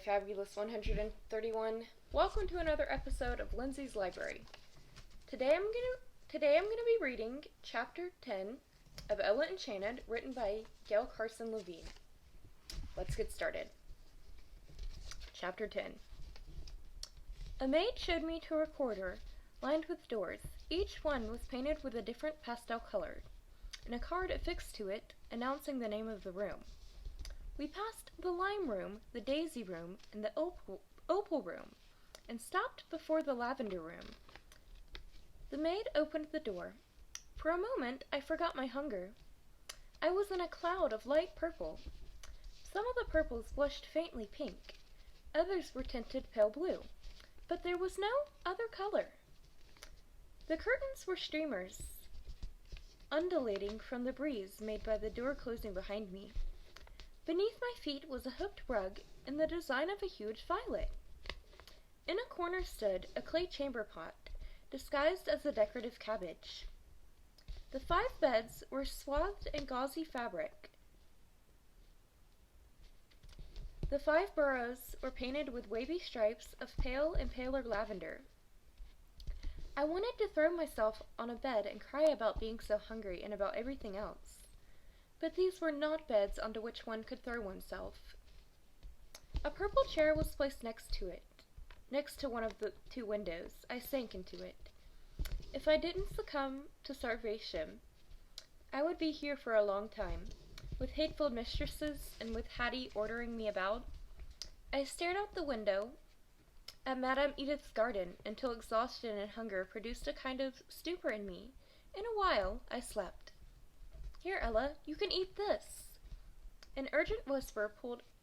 fabulous 131. Welcome to another episode of Lindsay's Library. Today I'm gonna be reading Chapter 10 of Ella Enchanted, written by Gail Carson Levine. Let's get started. Chapter 10. A maid showed me to a corridor lined with doors. Each one was painted with a different pastel color, and a card affixed to it announcing the name of the room. We passed the lime room, the daisy room, and the opal room, and stopped before the lavender room. The maid opened the door. For a moment I forgot my hunger. I was in a cloud of light purple. Some of the purples blushed faintly pink. Others were tinted pale blue, but there was no other color. The curtains were streamers, undulating from the breeze made by the door closing behind me. Beneath my feet was a hooked rug in the design of a huge violet. In a corner stood a clay chamber pot, disguised as a decorative cabbage. The 5 beds were swathed in gauzy fabric. The 5 burrows were painted with wavy stripes of pale and paler lavender. I wanted to throw myself on a bed and cry about being so hungry and about everything else. But these were not beds onto which one could throw oneself. A purple chair was placed next to one of the 2 windows. I sank into it. If I didn't succumb to starvation, I would be here for a long time, with hateful mistresses and with Hattie ordering me about. I stared out the window at Madame Edith's garden until exhaustion and hunger produced a kind of stupor in me. In a while, I slept. "Here, Ella, you can eat this." An urgent whisper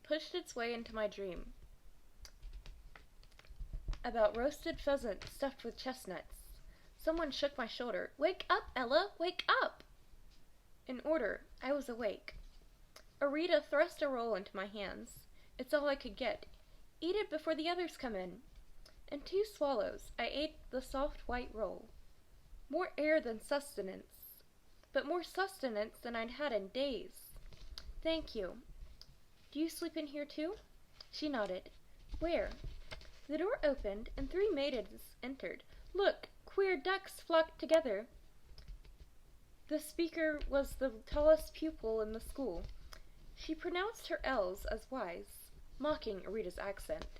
pushed its way into my dream about roasted pheasant stuffed with chestnuts. Someone shook my shoulder. "Wake up, Ella, wake up!" In order, I was awake. Arita thrust a roll into my hands. It's all I could get. "Eat it before the others come in." In 2 swallows, I ate the soft white roll. More air than sustenance, but more sustenance than I'd had in days. "Thank you. Do you sleep in here too?" She nodded. "Where?" The door opened, and 3 maidens entered. "Look, queer ducks flocked together." The speaker was the tallest pupil in the school. She pronounced her L's as Y's, mocking Arita's accent.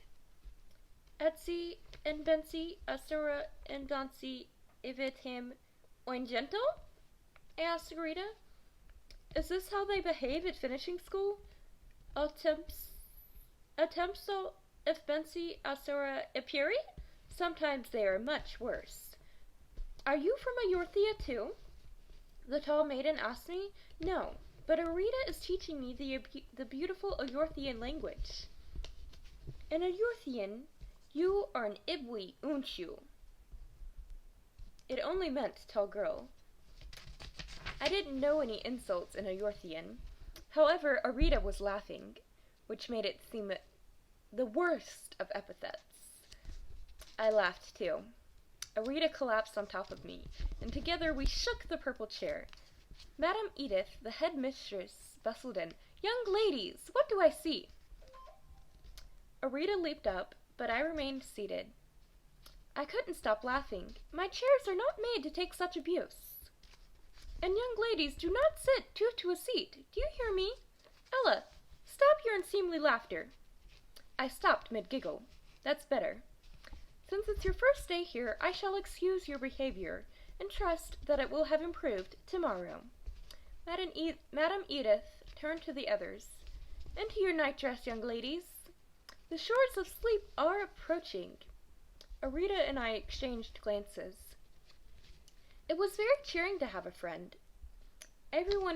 "Etsy and Bensy, Asura and Dancy, Ivitim, Oingentle?" I asked Arita. "Is this how they behave at finishing school? Attempso if Bensy, Asura, Ipuri? Sometimes they are much worse." "Are you from Ayorthia too?" the tall maiden asked me. "No, but Arita is teaching me the beautiful Ayorthian language." "In Ayorthian, you are an Ibwi, unchu." It only meant tall girl. I didn't know any insults in Ayorthian. However, Arita was laughing, which made it seem the worst of epithets. I laughed too. Arita collapsed on top of me, and together we shook the purple chair. Madame Edith, the head mistress, bustled in. "Young ladies, what do I see?" Arita leaped up, but I remained seated. I couldn't stop laughing. My chairs are not made to take such abuse. "And young ladies, do not sit 2 to a seat. Do you hear me? Ella, stop your unseemly laughter." I stopped mid-giggle. "That's better. Since it's your first day here, I shall excuse your behavior, and trust that it will have improved tomorrow." Madame Edith turned to the others. "Into your nightdress, young ladies. The shores of sleep are approaching." Arita and I exchanged glances. It was very cheering to have a friend. Everyone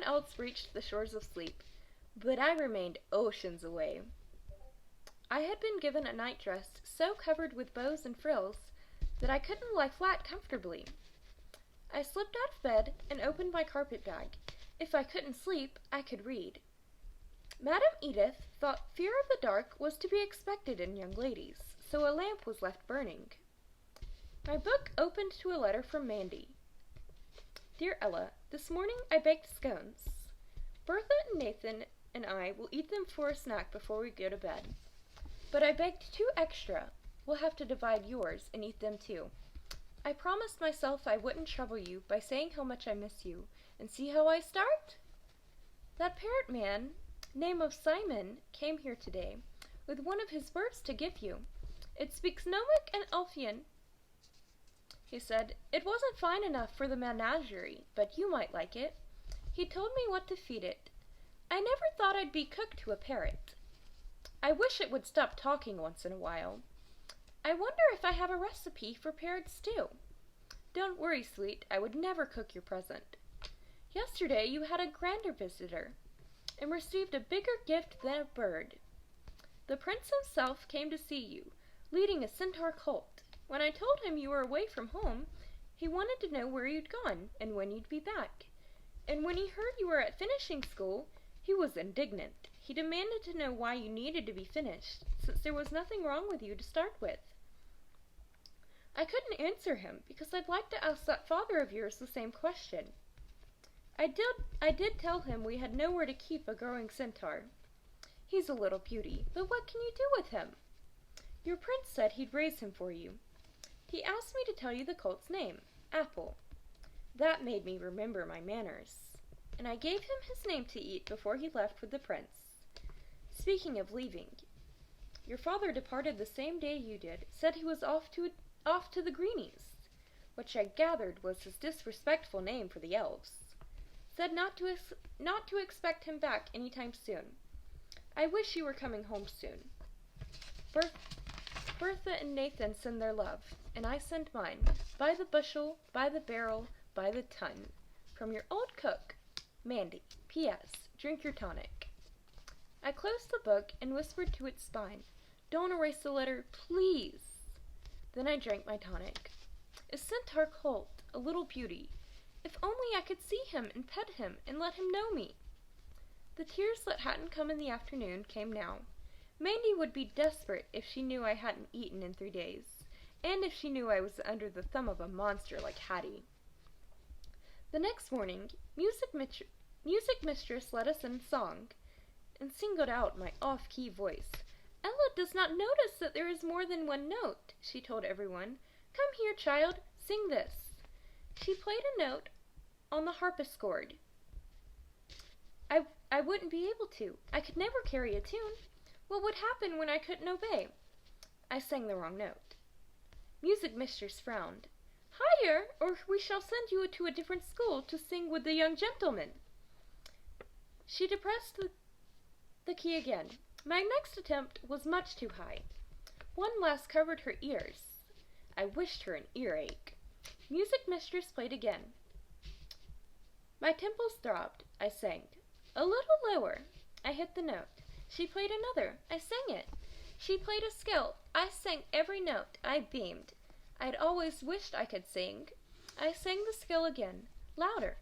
else reached the shores of sleep, but I remained oceans away. I had been given a nightdress so covered with bows and frills that I couldn't lie flat comfortably. I slipped out of bed and opened my carpet bag. If I couldn't sleep, I could read. Madame Edith thought fear of the dark was to be expected in young ladies, so a lamp was left burning. My book opened to a letter from Mandy. "Dear Ella, this morning I baked scones. Bertha and Nathan and I will eat them for a snack before we go to bed. But I baked 2 extra. We'll have to divide yours and eat them too. I promised myself I wouldn't trouble you by saying how much I miss you, and see how I start? That parrot man, name of Simon, came here today with one of his birds to give you. It speaks Gnomic and Elfian. He said, it wasn't fine enough for the menagerie, but you might like it. He told me what to feed it. I never thought I'd be cook to a parrot. I wish it would stop talking once in a while. I wonder if I have a recipe for parrot stew. Don't worry, sweet, I would never cook your present. Yesterday you had a grander visitor, and received a bigger gift than a bird. The prince himself came to see you, leading a centaur colt. When I told him you were away from home, he wanted to know where you'd gone, and when you'd be back. And when he heard you were at finishing school, he was indignant. He demanded to know why you needed to be finished, since there was nothing wrong with you to start with. I couldn't answer him, because I'd like to ask that father of yours the same question. I did tell him we had nowhere to keep a growing centaur. He's a little beauty, but what can you do with him? Your prince said he'd raise him for you. He asked me to tell you the colt's name, Apple. That made me remember my manners, and I gave him his name to eat before he left with the prince. Speaking of leaving, your father departed the same day you did, said he was off to the Greenies, which I gathered was his disrespectful name for the elves. Said not to expect him back any time soon. I wish you were coming home soon. Bertha and Nathan send their love, and I send mine, by the bushel, by the barrel, by the ton. From your old cook, Mandy. P.S. Drink your tonic. I closed the book and whispered to its spine, don't erase the letter, please. Then I drank my tonic. A centaur colt, a little beauty. If only I could see him and pet him and let him know me. The tears that hadn't come in the afternoon came now. Mandy would be desperate if she knew I hadn't eaten in 3 days, and if she knew I was under the thumb of a monster like Hattie. The next morning, music mistress led us in song, and singled out my off-key voice. Ella does not notice that there is more than one note, she told everyone. Come here, child, sing this. She played a note on the harpsichord. I wouldn't be able to. I could never carry a tune. What would happen when I couldn't obey? I sang the wrong note. Music mistress frowned. Higher, or we shall send you to a different school to sing with the young gentlemen. She depressed the key again. My next attempt was much too high. One lass covered her ears. I wished her an earache. Music mistress played again. My temples throbbed. I sang. A little lower. I hit the note. She played another. I sang it. She played a scale. I sang every note. I beamed. I'd always wished I could sing. I sang the scale again. Louder.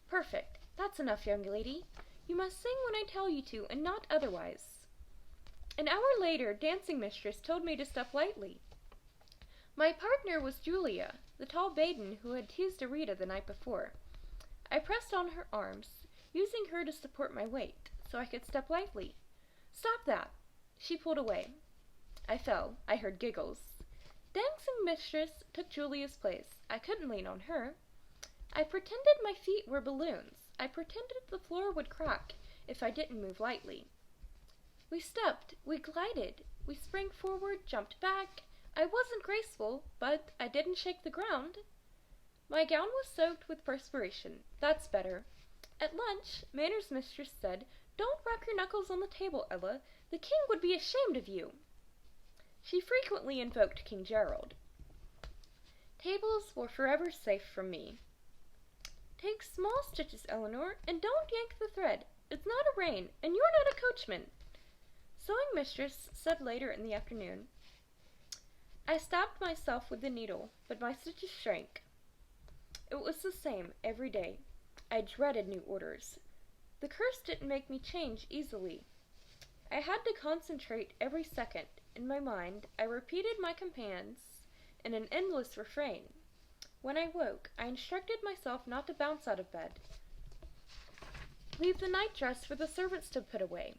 Perfect. That's enough, young lady. You must sing when I tell you to, and not otherwise. An hour later, dancing mistress told me to step lightly. My partner was Julia, the tall maiden who had teased Arita the night before. I pressed on her arms, using her to support my weight, so I could step lightly. Stop that! She pulled away. I fell. I heard giggles. Dancing mistress took Julia's place. I couldn't lean on her. I pretended my feet were balloons. I pretended the floor would crack if I didn't move lightly. We stepped. We glided. We sprang forward, jumped back. I wasn't graceful, but I didn't shake the ground. My gown was soaked with perspiration. That's better. At lunch, Manners mistress said, Don't rap your knuckles on the table, Ella. The king would be ashamed of you. She frequently invoked King Gerald. Tables were forever safe from me. Take small stitches, Eleanor, and don't yank the thread. It's not a rein, and you're not a coachman. Sewing mistress said later in the afternoon. I stabbed myself with the needle, but my stitches shrank. It was the same every day. I dreaded new orders. The curse didn't make me change easily. I had to concentrate every second. In my mind, I repeated my commands in an endless refrain. When I woke, I instructed myself not to bounce out of bed. Leave the nightdress for the servants to put away.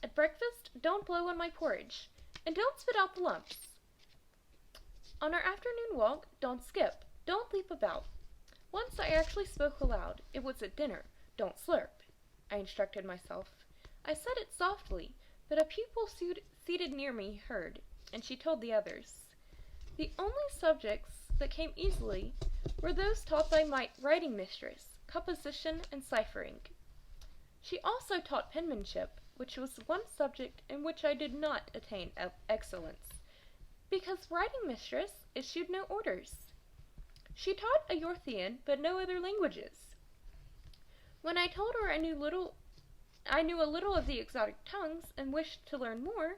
At breakfast, don't blow on my porridge, and don't spit out the lumps. On our afternoon walk, don't skip, don't leap about. Once I actually spoke aloud. It was at dinner. Don't slurp, I instructed myself. I said it softly, but a pupil seated near me heard, and she told the others. The only subjects that came easily were those taught by my writing mistress, composition and ciphering. She also taught penmanship, which was one subject in which I did not attain excellence, because writing mistress issued no orders. She taught a Yorthian, but no other languages. When I told her I knew a little of the exotic tongues and wished to learn more,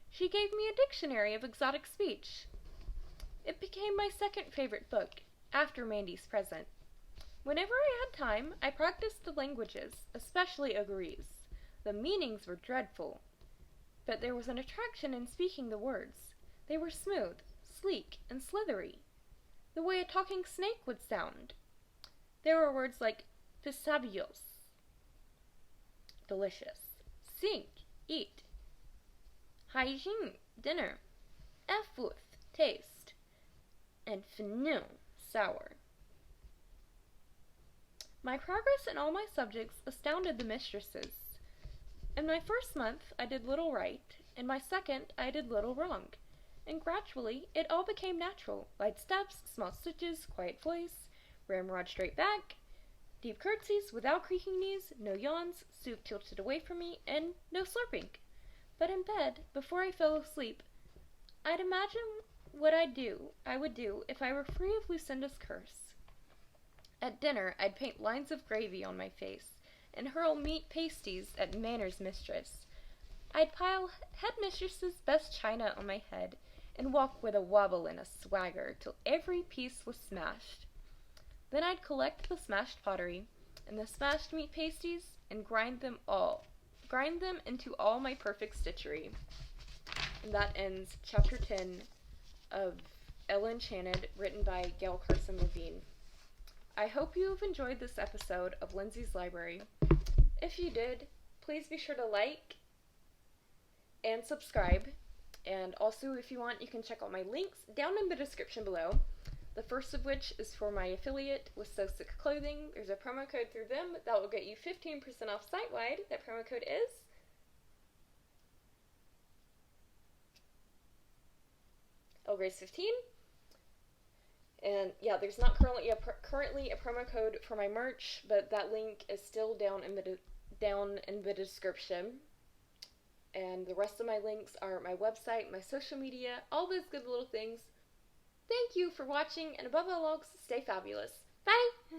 she gave me a dictionary of exotic speech. It became my second favorite book, after Mandy's Present. Whenever I had time, I practiced the languages, especially Ugharese. The meanings were dreadful, but there was an attraction in speaking the words. They were smooth, sleek, and slithery, the way a talking snake would sound. There were words like pisabios, delicious, sink, eat, hygiene, dinner, efuth, taste, and fenu, sour. My progress in all my subjects astounded the mistresses. In my first month, I did little right. In my second, I did little wrong. And gradually, it all became natural. Light steps, small stitches, quiet voice, ramrod straight back, deep curtsies without creaking knees, no yawns, soup tilted away from me, and no slurping. But in bed, before I fell asleep, I'd imagine what I would do if I were free of Lucinda's curse. At dinner, I'd paint lines of gravy on my face and hurl meat pasties at Manor's mistress. I'd pile headmistress's best china on my head and walk with a wobble and a swagger till every piece was smashed. Then I'd collect the smashed pottery and the smashed meat pasties and grind them into all my perfect stitchery. And that ends chapter 10 of Ella Enchanted, written by Gail Carson Levine. I hope you have enjoyed this episode of Lindsay's Library. If you did, please be sure to like and subscribe. And also, if you want, you can check out my links down in the description below. The first of which is for my affiliate with So Sick Clothing. There's a promo code through them that will get you 15% off site-wide. That promo code is LGrace15. And yeah, there's not currently a promo code for my merch, but that link is still down in the description. And the rest of my links are my website, my social media, all those good little things. Thank you for watching, and above all else, stay fabulous. Bye!